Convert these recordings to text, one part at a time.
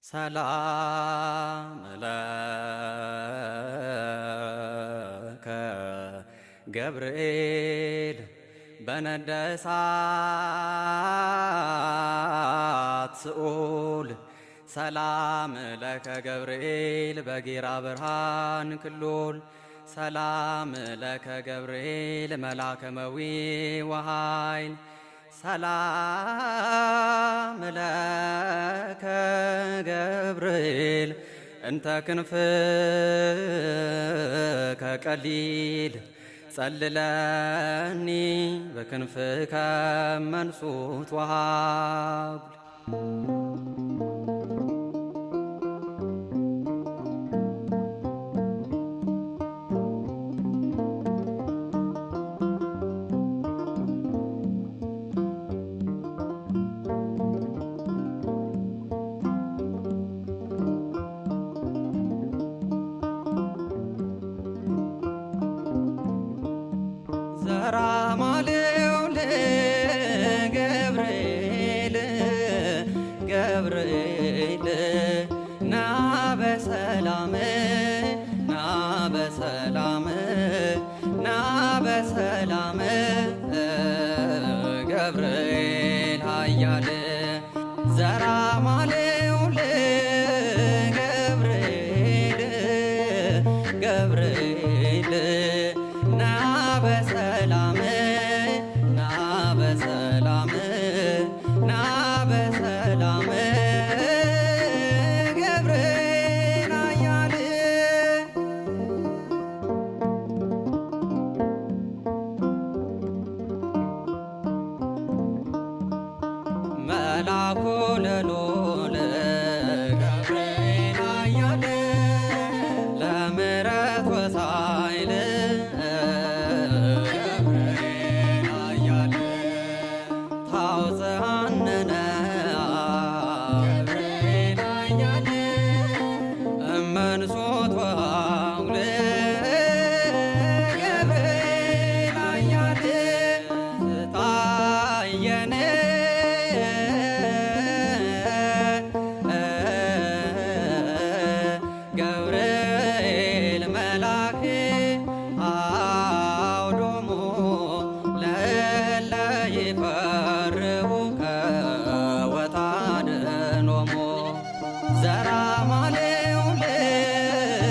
ሰላም ለከ ገብርኤል በነደ እሳት ስዑል ሰላም ለከ ገብርኤል በጌራ ብርሃን ክሉል ሰላም ለከ ገብርኤል መላከ መዊ ወኃይል ሰላም ለከ ገብርኤል እንተ ክንፍከ ቀሊል ጸልለኒ በክንፍከ መንሱት ወሃብል ዘራማሌው ለገብርኤል ገብርኤል ና በሰላም ና በሰላም ና በሰላም ገብርኤል ኃያል ዘራማሌው ለገብርኤል ገብርኤል ና በሰላም ና በሰላም ና በሰላም ገብርኤል ኃያል መላኩ ለሎለ ገብርኤል ኃያል ለምሕረት ወሳይል ታውፅአነነ ገብርኤል ኃያል እመንሱት ወሐውል ገብርኤል ኃያል ስታየን ገብርኤል መላክ አውዶሙ ለእለ ይፈርሁከ ወታድኅኖሙ ዘራማሌው ለገብርኤል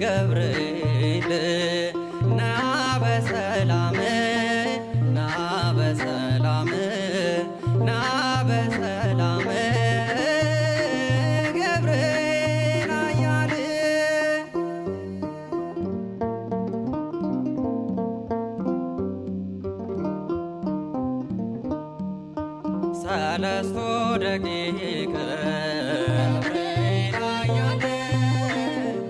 ገብርኤል ና በሰላም ና በሰላም ና በሰላም ገብርኤል ኃያል ሰለስቱ ደቂቅ ገብርኤል ኃያል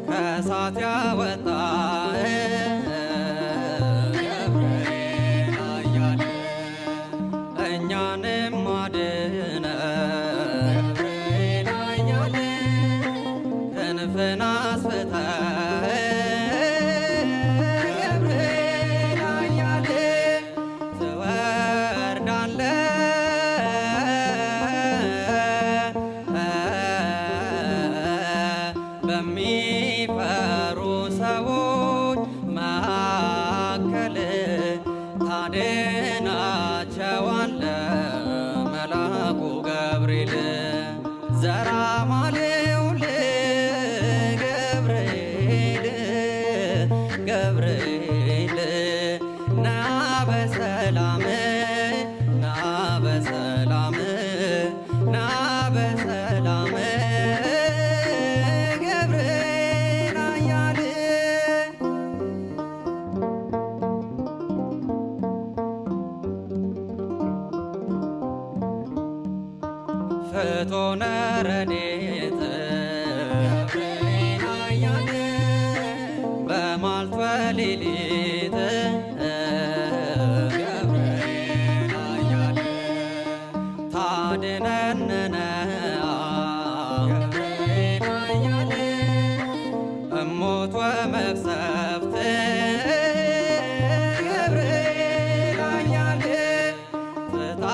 ከእሳት ያወጣህ ገብርኤል ኃያል እኛንም አድነን ገብርኤል ኃያል ክንፍን አስፍተህ ገብርኤል ኃያል ትወርዳለህ በሚፈሩ ሰዎች መካከል ታድናቸዋለህ መልአኩ ገብርኤል ዘራማሌው ለገብርኤል ገብርኤል ና በሰላም ና በሰላም ና በሰላም ገብርኤል ኃያል ፍጡነ ረድኤት ገብርኤል ኃያል በመዓልት ወሌሊት ገብርኤል ኃያል ታድነነ ገብርኤል ኃያል እሞት ወመቅሰፍት ገብርኤል ኃያል ፍታ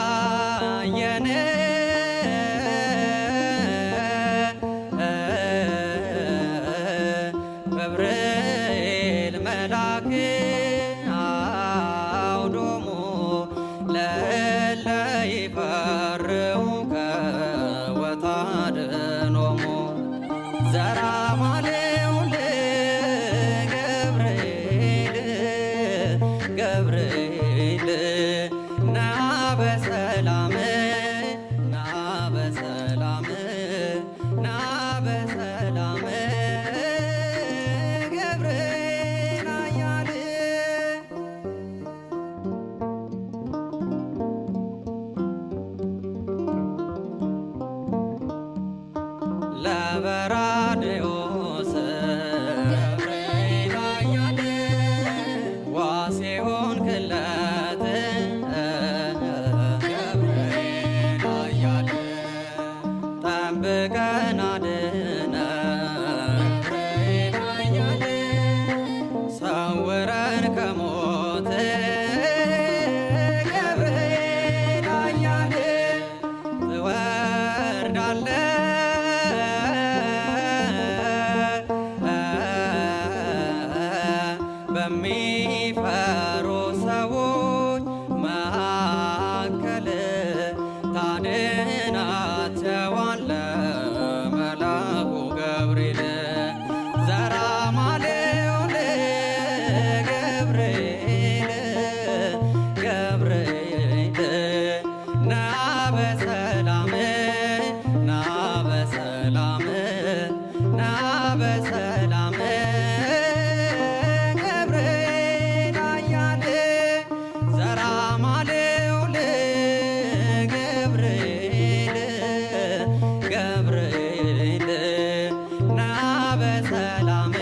ያርውከ ወታድኅኖሙ ዘራማሌውል ገብርኤል ገብርኤል ና በሰላም ና በሰላም ና በሰላም ገብርኤል ኃያል ለበራዴዎስ ገብርኤል ኃያል ዋስ የሆንክለት ገብርኤል ኃያል ጠብቀን አድነን ገብርኤል ኃያል ሰውረን ከሞት ገብርኤል ኃያል በሚፈሩ ሰዎች መካከል ታድናቸዋለህ መልአኩ ገብርኤል ዘራማሌውል ገብርኤል ገብርኤል ና በሰላም ና በሰላም ና በሰላም ገብርኤል ኃያል ዘራማሌውል ገብርኤል ገብርኤል ና በሰላም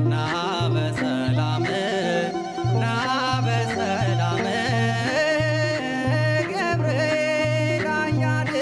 ና በሰላም ና በሰላም ገብርኤል ኃያል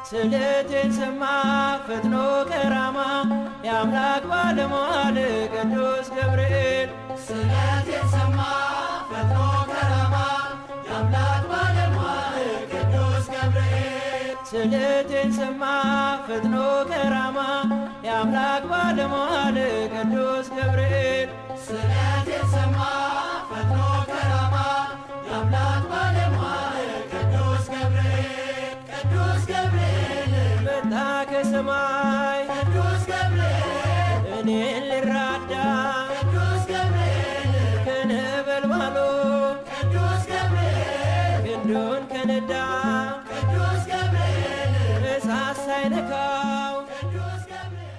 ስለቴን ሰማ ፈጥኖ ከራማ የአምላክ ባለሟል ቅዱስ ገብርኤል ስለቴን ሰማ ፈጥኖ ከራማ የአምላክ ባለሟል ቅዱስ ገብርኤል ስለቴን ሰማ ፈጥኖ ከራማ የአምላክ ባለሟል ቅዱስ ገብርኤል ስለቴን ሰማ ፈጥኖ ከራማ የአምላክ ባለሟል ቅዱስ ገብርኤል ቅዱስ ገብርኤል መጣ ከሰማይ ቅዱስ ገብርኤል እኔን ልራዳ ቅዱስ ገብርኤል ከነበልባሉ ቅዱስ ገብርኤል ክንዱን ከነዳ ቅዱስ ገብርኤል እሳት ሳይነካው ቅዱስ ገብርኤል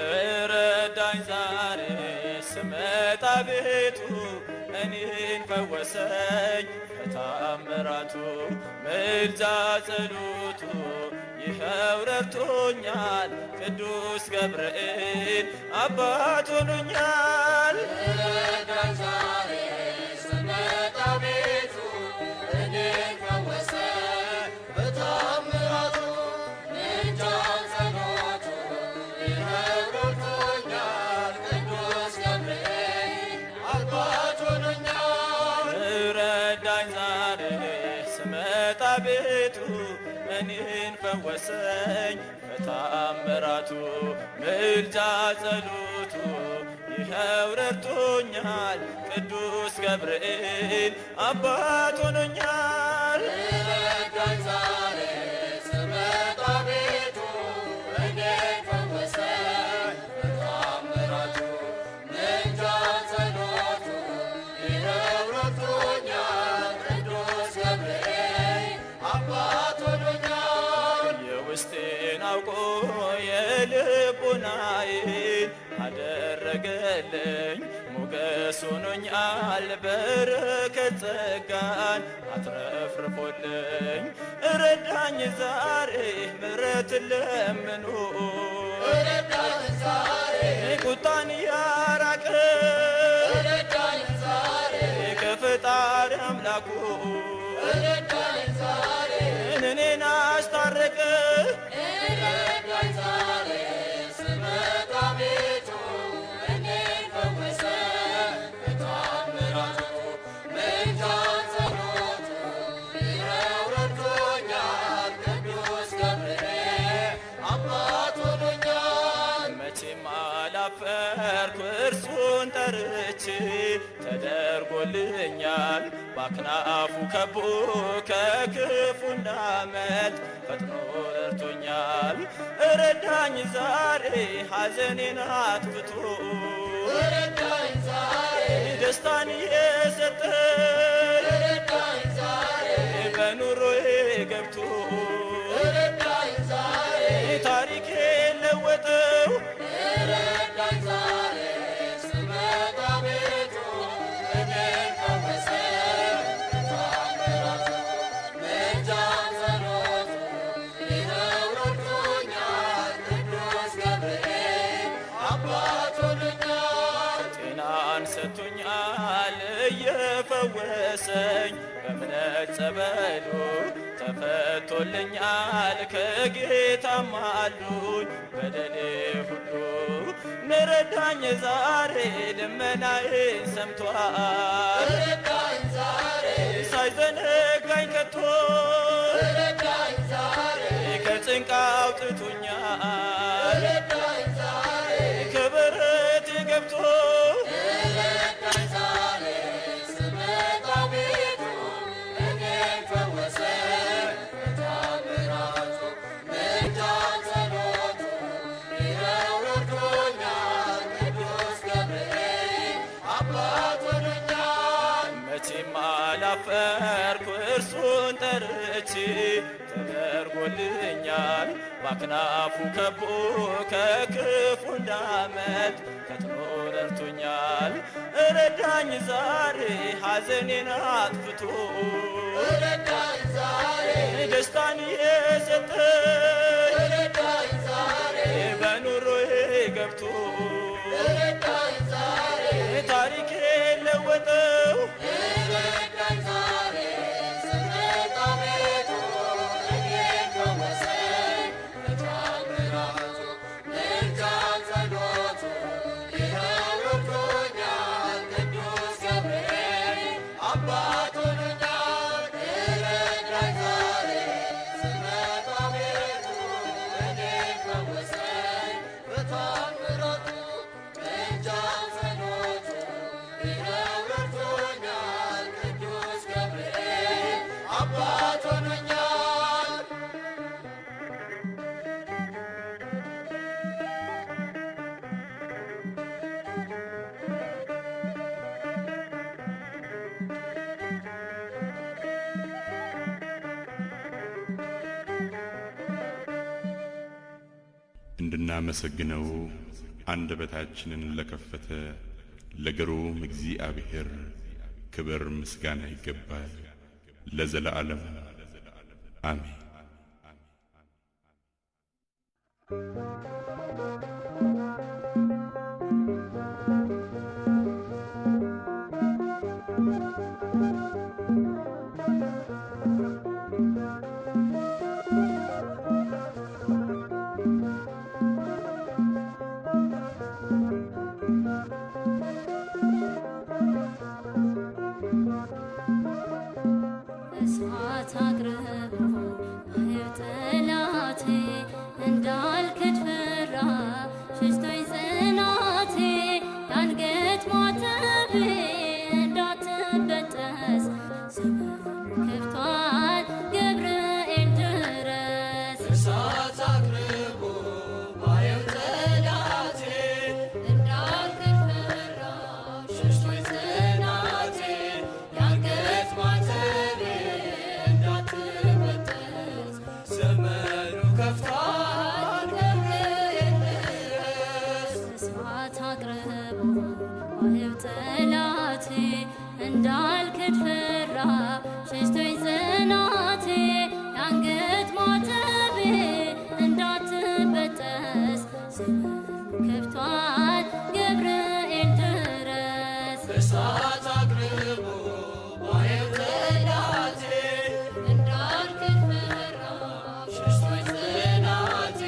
እረዳኝ ዛሬ ስመጣ ቤቱ እኔን ፈወሰኝ በታምራቱ ምልጃ ጸሎቱ ይኸው ረድቶኛል ቅዱስ ገብርኤል አባት ሆኖኛል። እረዳኝ ዛሬ ስመጣ ቤቱ እኔን ፈወሰኝ በታምራቱ ምልጃ ጸሎቱ ይኸው ረድቶኛል ቅዱስ ገብርኤል አባት ሆኖኛል። እረዳኝ ዛሬ ስመጣ ቤቱ እኔን ፈወሰኝ በታምራቱ ምልጃ ጸሎቱ ይኸው ረድቶኛል ቅዱስ ገብርኤል አባት ሆኖኛል። ረዳኝ ዛሬ ስመጣ ቤቱ እኔን ፈወሰኝ በታምራቱ ምልጃ ጸሎቱ ይኸው ረድቶኛል ቅዱስ ገብርኤል አባት ሆኖኛል። የውስጤን አውቆ የልቦናዬን አደረገልኝ ሞገስ ሆኖኛል በረከት ጸጋን አትረፍርፎልኝ ረዳኝ ዛሬ ምሕረት ለምኑ ረዳኝ ዛሬ ቁጣን ያራቀ ረዳኝ ዛሬ ከፈጣሪ አምላኩ ረዳኝ ዛሬ እኔን አስታረቀ። ረዳኝ ዛሬ ስመጣ ቤቱ እኔን ፈወሰኝ በታምራቱ ምልጃ ጸሎቱ ይኸው ረድቶኛል ቅዱስ ገብርኤል አባት ሆኖኛል። መቼም አላፈርኩ እርሱን ጠርቼ ተደርጎልኛል በአክናፉ ከቦ ከክፉ እንዳመልጥ ፈጥኖ ረድቶኛል። ረዳኝ ዛሬ ሐዘኔን አጥፍቶ ረዳኝ ዛሬ ደስታን የሰጠ ረዳኝ ዛሬ በኑሮዬ ገብቶ ረዳኝ ዛሬ ታሪኬ ለወጠው። ረዳኝ ዛሬ ስመጣ ቤቱ እኔን ፈወሰኝ በታምራቱ ምልጃ ጸሎቱ ይኸው ረድቶኛል ቅዱስ ገብርኤል አባት ሆኖኛል። ጤናን ሰጥቶኛል እየፈወሰኝ በእምነት ጸበሉ ተፈቶልኛል ከጌታም አሉኝ በደሌ ሁሉ ረዳኝ ዛሬ ልመናዬን ሰምቷል ረዳኝ ዛሬ ሳይዘነጋኝ ከቶ ረዳኝ ዛሬ ከጭንቅ አውጥቶኛል ረዳኝ ዛሬ ከበረት ገብቶ ረዳኝ ዛሬ ስመጣ ቤቱ እኔን ፈወሰኝ በታምራቱ ምልጃ ጸሎቱ ይኸው ረድቶኛል ቅዱስ ገብርኤል አባት ሆኖኛል። መቼም አላፈርኩ እርሱን ጠርቼ ተደርጎልኛል በአክናፉ ከቦ ከክፉ እንዳመልጥ ፈጥኖ ረድቶኛል። ረዳኝ ዛሬ ሐዘኔን አጥፍቶ ረዳኝ ዛሬ ደስታን የሰጠ ረዳኝ ዛሬ በኑሮዬ ገብቶ ረዳኝ ዛሬ ታሪኬ ለወጠው። ረዳኝ ዛሬ ስመጣ ቤቱ እኔን ፈወሰኝ በታምራቱ ምልጃ ጸሎቱ ይኸው ረድቶኛል ቅዱስ ገብርኤል አባት ሆኖኛል። ረዳኝ ዛሬ ስመጣ ቤቱ እኔን ፈወሰኝ በታምራቱ ምልጃ ጸሎቱ ይኸው ረድቶኛል ቅዱስ ገብርኤል አባት ሆኖኛል። እንድናመሰግነው አንደበታችንን ለከፈተ ለግሩም እግዚአብሔር ክብር ምስጋና ይገባል ለዘለዓለም አሜን። እሳት አቅርቦ ጠላቴ እንዳልክድ እሳት አቅርቦ ባየው ጠላቴ እንዳልክድ ፈራ ሸሽቶኝ ጠላቴ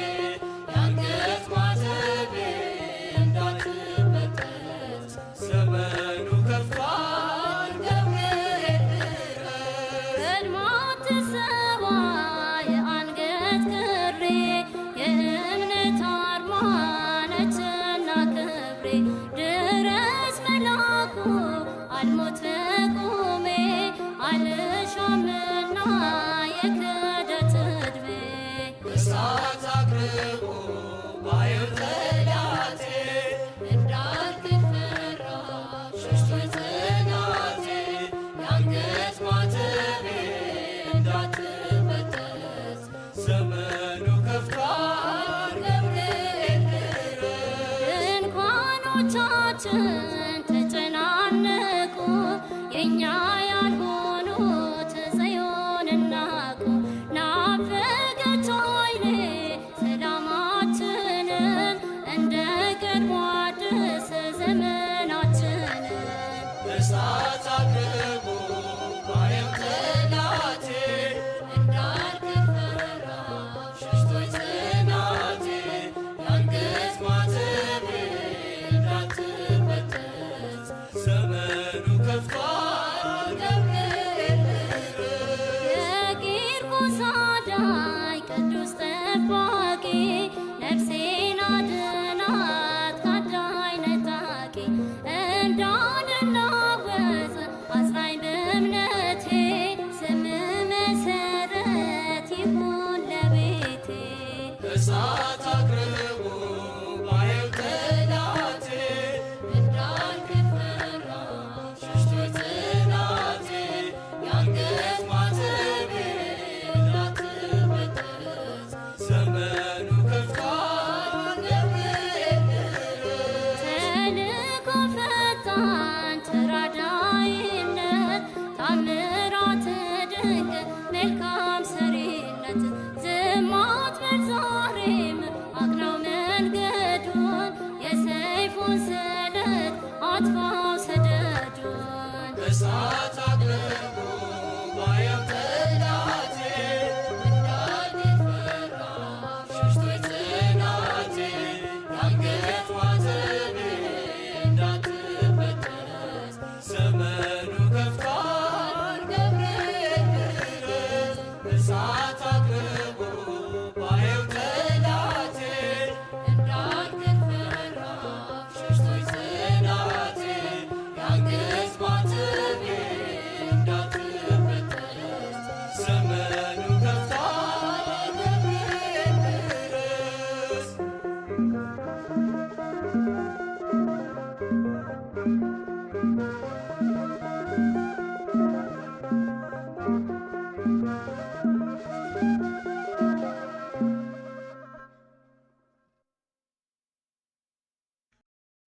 የአንገት ማተቤ እንዳትበጠስ ዘመኑ ከፍቷል ገብርኤል ድረስ ቀድማ ትሰዋ የአንገት ክሬ የእምነት አርማ ነችና ክብሬ ድረስ መላኩ አልሞት በቁሜ አልሻምና የክህደት ዕድሜ እሳት አቅርቦ ባየው ጠላቴ እንዳልክድ ፈራ ሸሽቶኝ ጠላቴ የአንገት ማተቤ እንዳትበጠስ ዘመኑ ከፍቷል ገብርኤል ድረስ ድንኳኖቻችን ተጨናነቁ የእኛ ያልሆኑት ጽዮንን ናቁ ናፈቀች ዓይኔ ሰላማችንን እንደ ቀድሞ አድስ ዘመናችንን እሳት አቅርቦ ባየው ጠላቴ እንዳልክድ ፈራ ሸሽቶኝ ጠላቴ የአንገት ማተቤ እንዳትበጠስ ዘመኑ ከፍቷል ገብርኤል ድረስ የቂርቆስ አዳኝ ቅዱስ ጠባቂ ነፍሴን አድናት ከአዳኝ ነጣቂ እንዳልናወጽ አጽናኝ በእምነቴ ስም መሰረት ይሁን ለቤቴ እሳት አቅርቦ ባየው ጠላቴ እንዳልክድ ፈራ ሸሽቶኝ ጠላቴ የአንገት ማተቤ እንዳትበጠስ ዘመኑ ከፍቷል ገብርኤል ድረስ ተልእኮ ፈጣን ተራዳኢነት ታምራት ድንቅ መልካም ሰሪነት ዝም አትበል ዛሬም አቅናው መንገዱን የሰይፉን ስለት አጥፋው ሰደዱን እሳት